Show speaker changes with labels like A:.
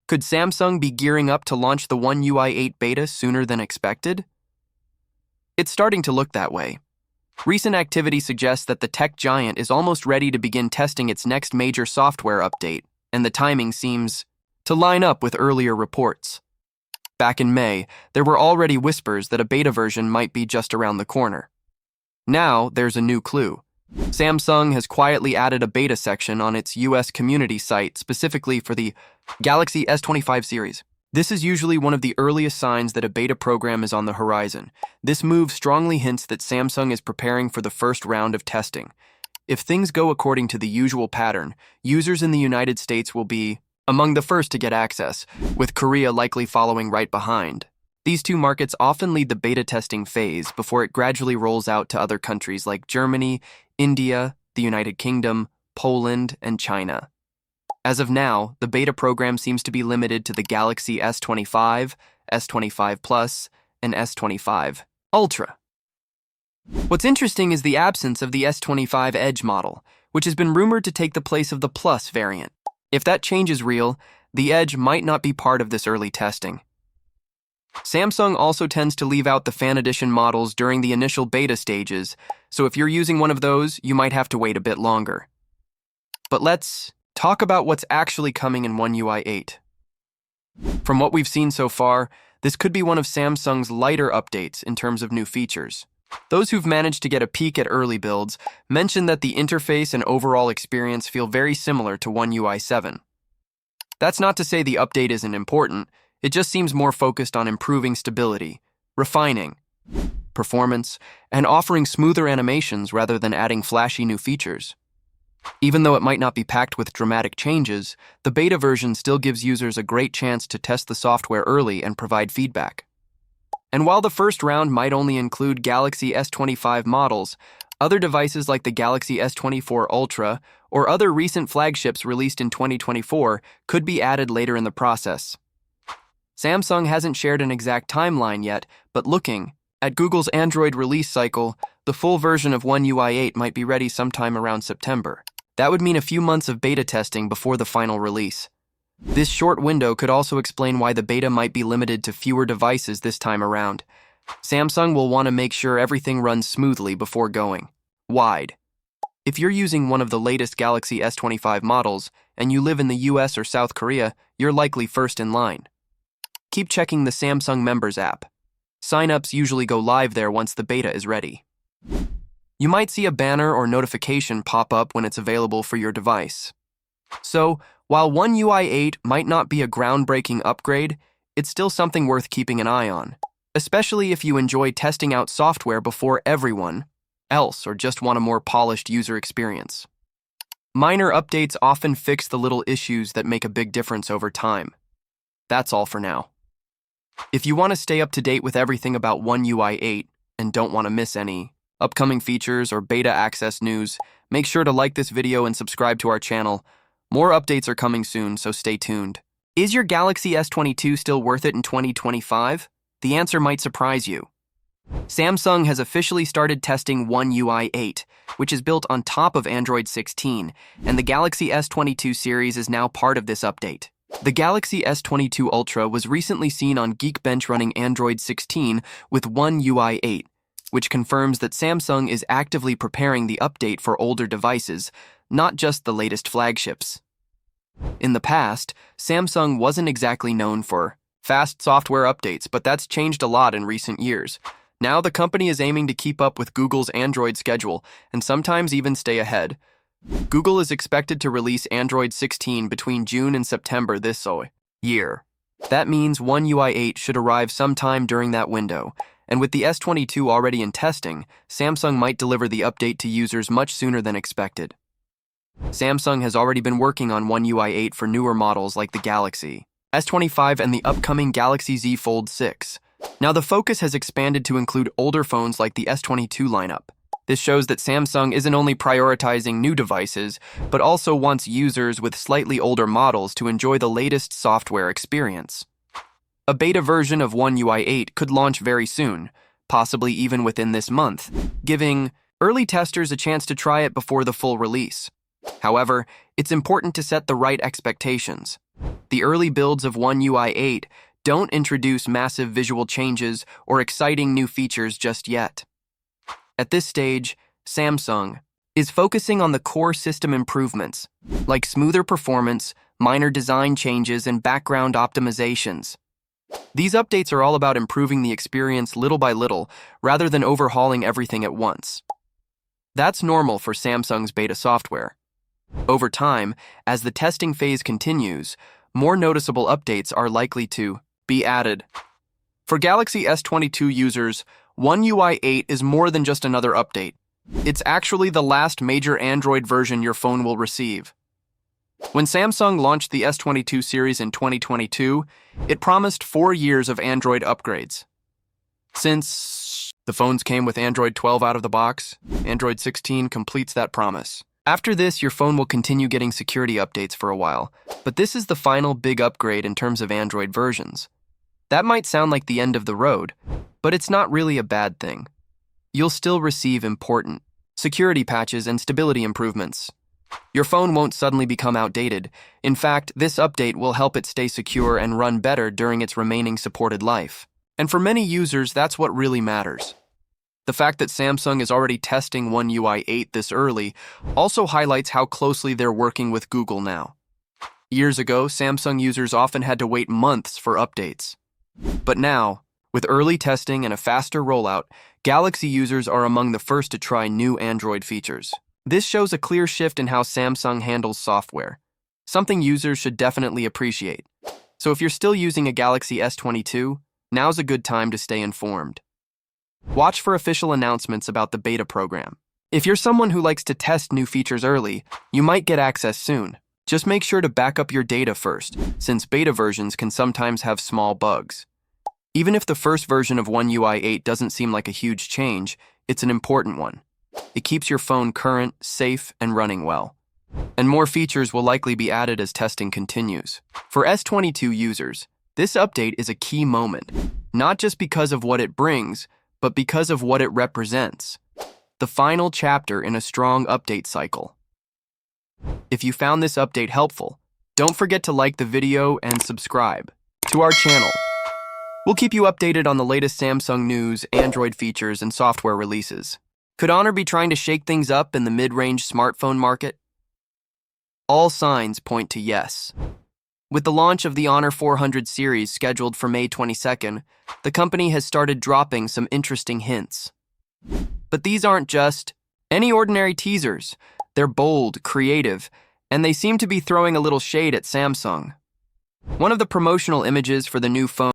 A: Could Samsung be gearing up to launch the One UI 8 beta sooner than expected? It's starting to look that way. Recent activity suggests that the tech giant is almost ready to begin testing its next major software update, and the timing seems to line up with earlier reports. Back in May, there were already whispers that a beta version might be just around the corner. Now, there's a new clue. Samsung has quietly added a beta section on its US community site specifically for the Galaxy S25 series. This is usually one of the earliest signs that a beta program is on the horizon. This move strongly hints that Samsung is preparing for the first round of testing. If things go according to the usual pattern, users in the United States will be among the first to get access, with Korea likely following right behind. These two markets often lead the beta testing phase before it gradually rolls out to other countries like Germany, India, the United Kingdom, Poland, and China. As of now, the beta program seems to be limited to the Galaxy S25, S25 Plus, and S25 Ultra. What's interesting is the absence of the S25 Edge model, which has been rumored to take the place of the Plus variant. If that change is real, the Edge might not be part of this early testing. Samsung also tends to leave out the Fan Edition models during the initial beta stages, so if you're using one of those, you might have to wait a bit longer. But let's talk about what's actually coming in One UI 8. From what we've seen so far, this could be one of Samsung's lighter updates in terms of new features. Those who've managed to get a peek at early builds mention that the interface and overall experience feel very similar to One UI 7. That's not to say the update isn't important, it just seems more focused on improving stability, refining performance, and offering smoother animations rather than adding flashy new features. Even though it might not be packed with dramatic changes, the beta version still gives users a great chance to test the software early and provide feedback. And while the first round might only include Galaxy S25 models, other devices like the Galaxy S24 Ultra or other recent flagships released in 2024 could be added later in the process. Samsung hasn't shared an exact timeline yet, but looking at Google's Android release cycle, the full version of One UI 8 might be ready sometime around September. That would mean a few months of beta testing before the final release. This short window could also explain why the beta might be limited to fewer devices this time around. Samsung will want to make sure everything runs smoothly before going wide. If you're using one of the latest Galaxy S25 models and you live in the US or South Korea, you're likely first in line. Keep checking the Samsung Members app. Sign-ups usually go live there once the beta is ready. You might see a banner or notification pop up when it's available for your device. So, while One UI 8 might not be a groundbreaking upgrade, it's still something worth keeping an eye on, especially if you enjoy testing out software before everyone else or just want a more polished user experience. Minor updates often fix the little issues that make a big difference over time. That's all for now. If you want to stay up to date with everything about One UI 8 and don't want to miss any upcoming features or beta access news, make sure to like this video and subscribe to our channel. More updates are coming soon, so stay tuned. Is your Galaxy S22 still worth it in 2025? The answer might surprise you. Samsung has officially started testing One UI 8, which is built on top of Android 16, and the Galaxy S22 series is now part of this update. The Galaxy S22 Ultra was recently seen on Geekbench running Android 16 with One UI 8, which confirms that Samsung is actively preparing the update for older devices, not just the latest flagships. In the past, Samsung wasn't exactly known for fast software updates, but that's changed a lot in recent years. Now the company is aiming to keep up with Google's Android schedule and sometimes even stay ahead. Google is expected to release Android 16 between June and September this year. That means One UI 8 should arrive sometime during that window, and with the S22 already in testing, Samsung might deliver the update to users much sooner than expected. Samsung has already been working on One UI 8 for newer models like the Galaxy S25 and the upcoming Galaxy Z Fold 6. Now the focus has expanded to include older phones like the S22 lineup. This shows that Samsung isn't only prioritizing new devices, but also wants users with slightly older models to enjoy the latest software experience. A beta version of One UI 8 could launch very soon, possibly even within this month, giving early testers a chance to try it before the full release. However, it's important to set the right expectations. The early builds of One UI 8 don't introduce massive visual changes or exciting new features just yet. At this stage, Samsung is focusing on the core system improvements, like smoother performance, minor design changes, and background optimizations. These updates are all about improving the experience little by little, rather than overhauling everything at once. That's normal for Samsung's beta software. Over time, as the testing phase continues, more noticeable updates are likely to be added. For Galaxy S22 users, One UI 8 is more than just another update. It's actually the last major Android version your phone will receive. When Samsung launched the S22 series in 2022, it promised 4 years of Android upgrades. Since the phones came with Android 12 out of the box, Android 16 completes that promise. After this, your phone will continue getting security updates for a while, but this is the final big upgrade in terms of Android versions. That might sound like the end of the road, but it's not really a bad thing. You'll still receive important security patches and stability improvements. Your phone won't suddenly become outdated. In fact, this update will help it stay secure and run better during its remaining supported life. And for many users, that's what really matters. The fact that Samsung is already testing One UI 8 this early also highlights how closely they're working with Google now. Years ago, Samsung users often had to wait months for updates. But now, with early testing and a faster rollout, Galaxy users are among the first to try new Android features. This shows a clear shift in how Samsung handles software, something users should definitely appreciate. So if you're still using a Galaxy S22, now's a good time to stay informed. Watch for official announcements about the beta program. If you're someone who likes to test new features early, you might get access soon. Just make sure to back up your data first, since beta versions can sometimes have small bugs. Even if the first version of One UI 8 doesn't seem like a huge change, it's an important one. It keeps your phone current, safe, and running well. And more features will likely be added as testing continues. For S22 users, this update is a key moment, not just because of what it brings, but because of what it represents. The final chapter in a strong update cycle. If you found this update helpful, don't forget to like the video and subscribe to our channel. We'll keep you updated on the latest Samsung news, Android features, and software releases. Could Honor be trying to shake things up in the mid-range smartphone market? All signs point to yes. With the launch of the Honor 400 series scheduled for May 22nd, the company has started dropping some interesting hints. But these aren't just any ordinary teasers. They're bold, creative, and they seem to be throwing a little shade at Samsung. One of the promotional images for the new phone